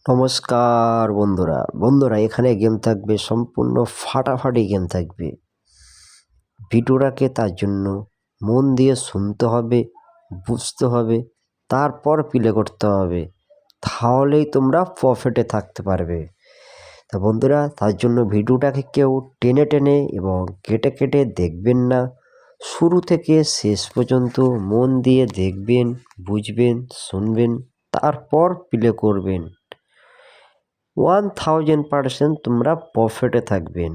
নমস্কার বন্ধুরা এখানে গেম থাকবে, সম্পূর্ণ ফাটাফাটি গেম থাকবে। ভিডিওটাকে তার জন্য মন দিয়ে শুনতে হবে, বুঝতে হবে, তারপর প্লে করতে হবে, তাহলেই তোমরা প্রফিটে থাকতে পারবে। তা বন্ধুরা, তার জন্য ভিডিওটাকে কেউ টেনে টেনে এবং কেটে কেটে দেখবেন না। শুরু থেকে শেষ পর্যন্ত মন দিয়ে দেখবেন, বুঝবেন, শুনবেন, তারপর প্লে করবেন। 1000% তোমরা প্রফিটে থাকবেন।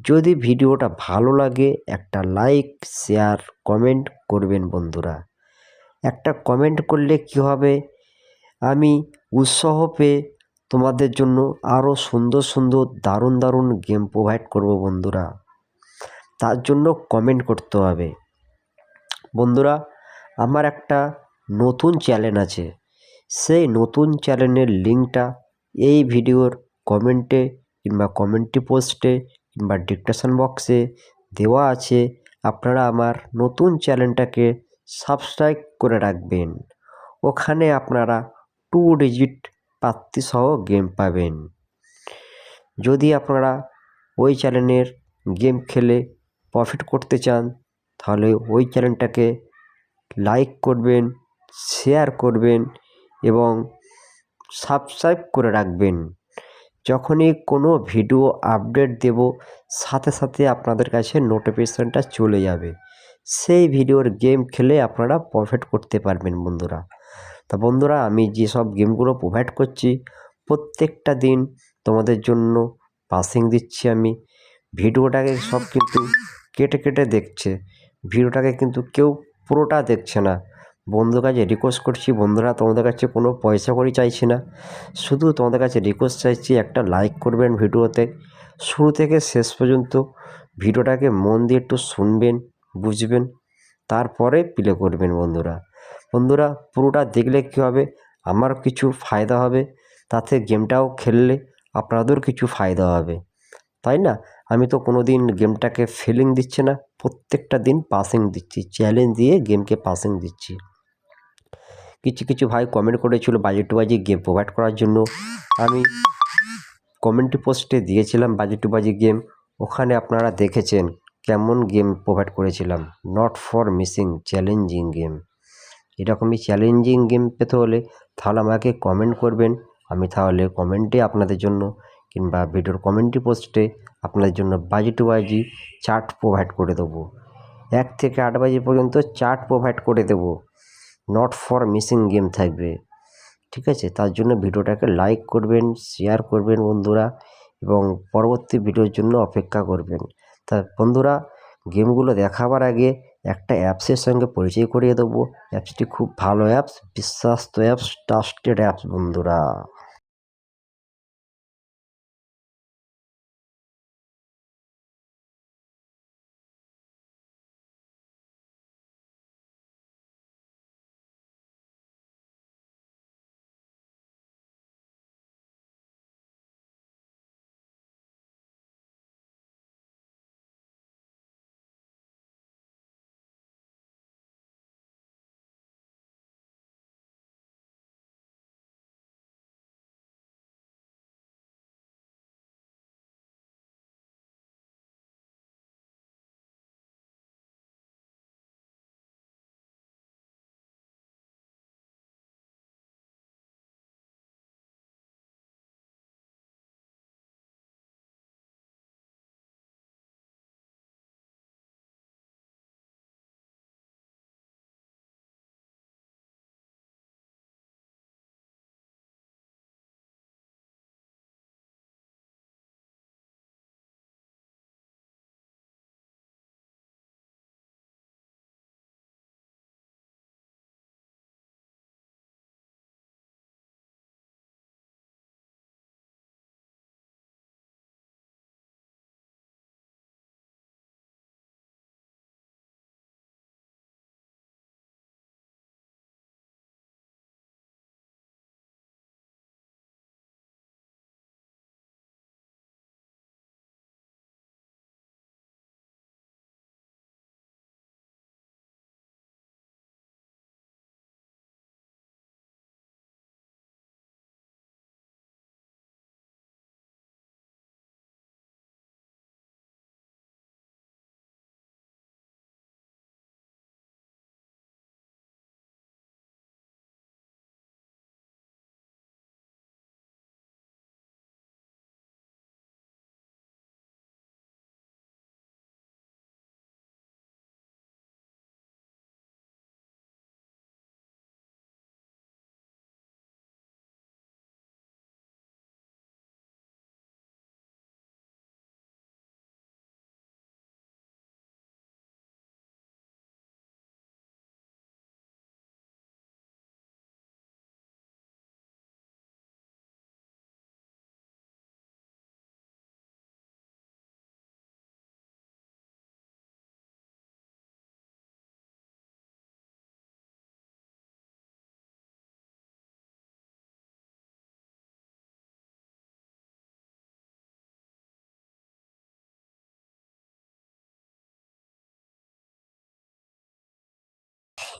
যদি ভিডিওটা ভালো লাগে একটা লাইক, শেয়ার, কমেন্ট করবেন বন্ধুরা। একটা কমেন্ট করলে কি হবে, আমি উৎসাহ পেয়ে তোমাদের জন্য আরও সুন্দর সুন্দর দারুণ দারুণ গেম প্রোভাইড করব বন্ধুরা। তার জন্য কমেন্ট করতে হবে বন্ধুরা। আমার একটা নতুন চ্যানেল আছে, সেই নতুন চ্যানেলের লিঙ্কটা এই ভিডিওর কমেন্টে কিংবা কমেন্টে পোস্টে কিংবা ডিসক্রিপশন বক্সে দেওয়া আছে। আপনারা আমার নতুন চ্যানেলটাকে সাবস্ক্রাইব করে রাখবেন। ওখানে আপনারা 2 ডিজিট প্রাপ্তিসহ গেম পাবেন। যদি আপনারা ওই চ্যানেলের গেম খেলে প্রফিট করতে চান, তাহলে ওই চ্যানেলটাকে লাইক করবেন, শেয়ার করবেন এবং সাবস্ক্রাইব করে রাখবেন। যখনই কোনো ভিডিও আপডেট দেব, সাথে সাথে আপনাদের কাছে নোটিফিকেশনটা চলে যাবে। সেই ভিডিওর গেম খেলে আপনারা প্রফিট করতে পারবেন বন্ধুরা। তা বন্ধুরা, আমি যেসব গেমগুলো প্রোভাইড করছি প্রত্যেকটা দিন তোমাদের জন্য পাসিং দিচ্ছি আমি। ভিডিওটাকে সব কিন্তু কেটে কেটে দেখছে, ভিডিওটাকে কিন্তু কেউ পুরোটা দেখছে না। বন্ধুর কাছে রিকোয়েস্ট করছি বন্ধুরা, তোমাদের কাছে কোনো পয়সা কড়ি চাইছি না, শুধু তোমাদের কাছে রিকোয়েস্ট চাইছি একটা লাইক করবেন ভিডিওতে। শুরু থেকে শেষ পর্যন্ত ভিডিওটাকে মন দিয়ে একটু শুনবেন, বুঝবেন, তারপরে প্লে করবেন বন্ধুরা। পুরোটা দেখলে কী হবে, আমারও কিছু ফায়দা হবে, তাতে গেমটাও খেললে আপনাদেরও কিছু ফায়দা হবে, তাই না? আমি তো কোনো দিন গেমটাকে ফিলিং দিচ্ছি না, প্রত্যেকটা দিন পাসিং দিচ্ছি, চ্যালেঞ্জ দিয়ে গেমকে পাসিং দিচ্ছি। কিছু কিছু ভাই কমেন্ট করেছিল বাজেট টু বাজি গেম প্রোভাইড করার জন্য। আমি কমেন্ট পোস্টে দিয়েছিলাম বাজেট টু বাজি গেম, ওখানে আপনারা দেখেছেন কেমন গেম প্রোভাইড করেছিলাম। Not for missing challenging game. এরকমই চ্যালেঞ্জিং গেম পেতে হলে তাহলে আমাকে কমেন্ট করবেন, আমি তাহলে কমেন্টে আপনাদের জন্য কিংবা ভিডিওর কমেন্টে পোস্টে আপনাদের জন্য বাজি টু বাজি চার্ট প্রোভাইড করে দেবো। 1 থেকে 8 বাজি পর্যন্ত চার্ট প্রোভাইড করে দেবো, নট ফর মিসিং গেম থাকবে। ঠিক আছে, তার জন্য ভিডিওটাকে লাইক করবেন, শেয়ার করবেন বন্ধুরা, এবং পরবর্তী ভিডিওর জন্য অপেক্ষা করবেন। তা বন্ধুরা, গেমগুলো দেখাবার আগে একটা অ্যাপসের সঙ্গে পরিচয় করিয়ে দেবো। অ্যাপসটি খুব ভালো অ্যাপস, বিশ্বাস্ত অ্যাপস, ট্রাস্টেড অ্যাপস বন্ধুরা।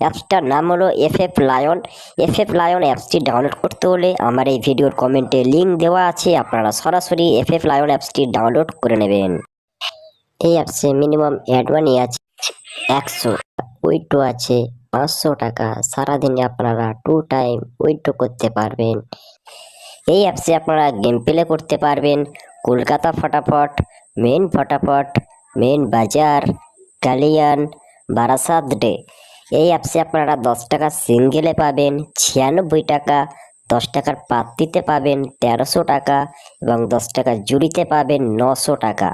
অ্যাপসটার নাম হলো এফএফ লায়ন। এফএফ লায়ন অ্যাপসটি ডাউনলোড করতে হলে আমার এই ভিডিওর কমেন্টে লিঙ্ক দেওয়া আছে, আপনারা সরাসরি এফএফ লায়ন অ্যাপসটি ডাউনলোড করে নেবেন। এই অ্যাপসে মিনিমাম অ্যাড মানি আছে 100, উইথড্র আছে 500 টাকা। সারাদিনে আপনারা 2 টাইম উইথড্র করতে পারবেন। এই অ্যাপসে আপনারা গেম প্লে করতে পারবেন কলকাতা ফটাফট, মেন ফটাফট, মেন বাজার, কালিয়ান, বারাসাত ডে। এই অ্যাপসে আপনারা 10 টাকা সিঙ্গেলে পাবেন 96 টাকা, 10 টাকার পাত্তিতে পাবেন 1300 টাকা এবং 10 টাকা জুড়িতে পাবেন 900 টাকা।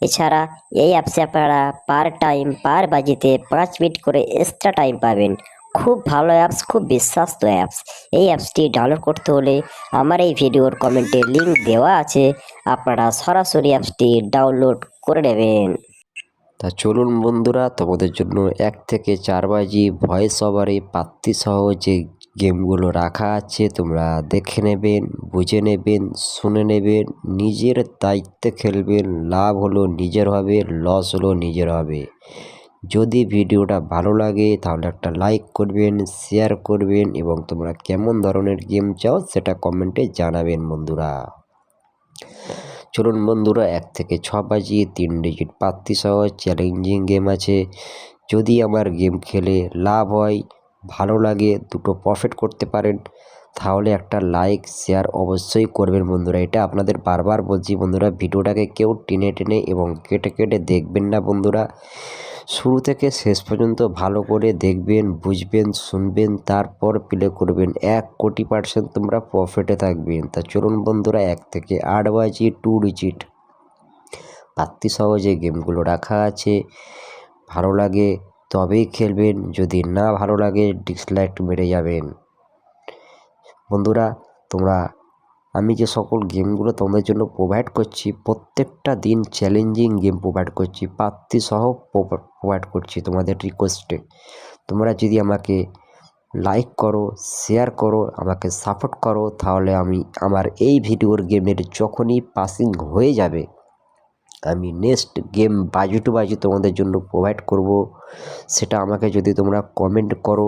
এছাড়া এই অ্যাপসে আপনারা পার টাইম পার বাজিতে 5 মিনিট করে এক্সট্রা টাইম পাবেন। খুব ভালো অ্যাপস, খুব বিশ্বস্ত অ্যাপস। এই অ্যাপসটি ডাউনলোড করতে হলে আমার এই ভিডিওর কমেন্টে লিঙ্ক দেওয়া আছে, আপনারা সরাসরি অ্যাপসটি ডাউনলোড করে নেবেন। তা চলুন বন্ধুরা, তোমাদের জন্য 1 থেকে 4 বাজি ভয়েস ওভারে পাত্তি সহ যে গেমগুলো রাখা আছে তোমরা দেখে নেবেন, বুঝে নেবেন, শুনে নেবেন, নিজের দায়িত্বে খেলবেন। লাভ হলো নিজের হবে, লস হলো নিজের হবে। যদি ভিডিওটা ভালো লাগে তাহলে একটা লাইক করবেন, শেয়ার করবেন এবং তোমরা কেমন ধরনের গেম চাও সেটা কমেন্টে জানাবেন বন্ধুরা। চলুন বন্ধুরা, 1 থেকে 6 বাজি 3 ডিজিট পাত্তি সহ চ্যালেঞ্জিং গেম আছে। যদি আমার গেম খেলে লাভ হয়, ভালো লাগে, দুটো প্রফিট করতে পারেন, তাহলে একটা লাইক শেয়ার অবশ্যই করবেন বন্ধুরা। এটা আপনাদের বারবার বলছি বন্ধুরা, ভিডিওটাকে কেউ টেনে টেনে এবং কেটে কেটে দেখবেন না বন্ধুরা। শুরু থেকে শেষ পর্যন্ত ভালো করে দেখবেন, বুঝবেন, শুনবেন, তারপর প্লে করবেন। 1 কোটি% তোমরা প্রফিটে থাকবেন। তা চলুন বন্ধুরা, 1 থেকে 8 বাজি 2 ডিজিট পাত্তি সহ যে গেমগুলো রাখা আছে, ভালো লাগে তবেই খেলবেন, যদি না ভালো লাগে ডিসলাইক মেরে যাবেন বন্ধুরা। তোমরা আমি যে সকল গেমগুলো তোমাদের জন্য প্রোভাইড করছি, প্রত্যেকটা দিন চ্যালেঞ্জিং গেম প্রোভাইড করছি, পাত্তি সহ প্রোভাইড করছি তোমাদের রিকোয়েস্টে। তোমরা যদি আমাকে লাইক করো, শেয়ার করো, আমাকে সাপোর্ট করো, তাহলে আমি আমার এই ভিডিওর গেমের যখনই পাসিং হয়ে যাবে, আমি নেক্সট গেম বাজি টু বাজি তোমাদের জন্য প্রোভাইড করব। সেটা আমাকে যদি তোমরা কমেন্ট করো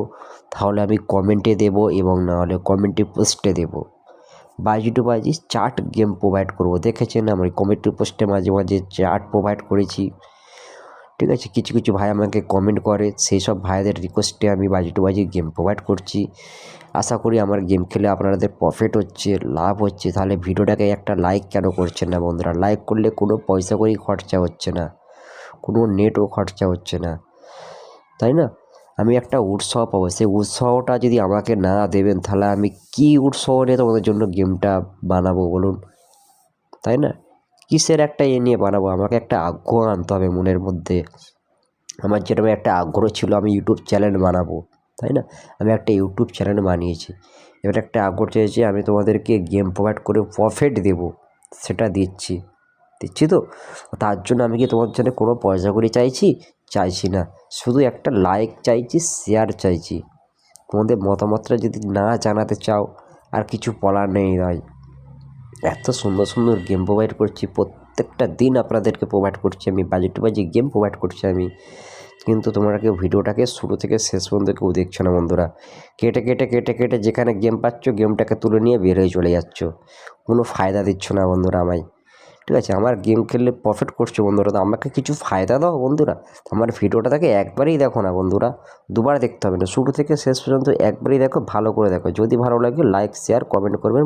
তাহলে আমি কমেন্টে দেব এবং না হলে কমেন্টে পোস্টে দেব। বাজি টু বাজি চার্ট গেম প্রোভাইড করব। দেখেছেন আমি কমেন্ট পোস্টে মাঝে মাঝে চার্ট প্রোভাইড করেছি, ঠিক আছে। কিছু কিছু ভাই আমাকে কমেন্ট করে, সেই সব ভাইদের রিকোয়েস্টে আমি বাজি টু বাজি গেম প্রোভাইড করছি। আশা করি আমার গেম খেলে আপনাদের প্রফিট হচ্ছে, লাভ হচ্ছে। তাহলে ভিডিওটাকে একটা লাইক কেন করছেন না বন্ধুরা? লাইক করলে কোনো পয়সা করেই খরচা হচ্ছে না, কোনো নেটও খরচা হচ্ছে না, তাই না? আমি একটা উৎসাহ পাবো, সেই উৎসাহটা যদি আমাকে না দেবেন তাহলে আমি কী উৎসাহ নিয়ে তোমাদের জন্য গেমটা বানাবো বলুন, তাই না? কিসের একটা নিয়ে বানাবো? আমাকে একটা আগ্রহ আনতে হবে মনের মধ্যে। আমার যেরকম একটা আগ্রহ ছিল আমি ইউটিউব চ্যানেল বানাবো, তাই না? আমি একটা ইউটিউব চ্যানেল বানিয়েছি, এবার একটা আগ্রহ চেয়েছি আমি তোমাদেরকে গেম প্রোভাইড করে প্রফিট দেবো, সেটা দিচ্ছি তো। তার জন্য আমি কি তোমার জন্য কোনো পয়সা কড়ি চাইছি না, শুধু একটা লাইক চাইছি, শেয়ার চাইছি। তোমাদের মতামতটা যদি না জানাতে চাও আর কিছু বলার নেই ভাই। এত সুন্দর সুন্দর গেম প্রোভাইড করছি, প্রত্যেকটা দিন আপনাদেরকে প্রোভাইড করছি আমি, বাজি টু বাজি গেম প্রোভাইড করছি আমি, কিন্তু তোমরা কেউ ভিডিওটাকে শুরু থেকে শেষ পর্যন্ত কেউ দেখছো না বন্ধুরা। কেটে কেটে কেটে কেটে যেখানে গেম পাচ্ছ গেমটাকে তুলে নিয়ে বের হয়ে চলে যাচ্ছ, কোনো ফায়দা দিচ্ছ না বন্ধুরা আমায়, ঠিক আছে। আমার গেম খেললে প্রফিট করছো বন্ধুরা, তো আমাকে কিছু ফায়দা দাও বন্ধুরা। আমার ভিডিওটাকে একবারেই দেখো না বন্ধুরা, দুবার দেখতে হবে না, শুরু থেকে শেষ পর্যন্ত একবারেই দেখো, ভালো করে দেখো। যদি ভালো লাগে লাইক শেয়ার কমেন্ট করবেন।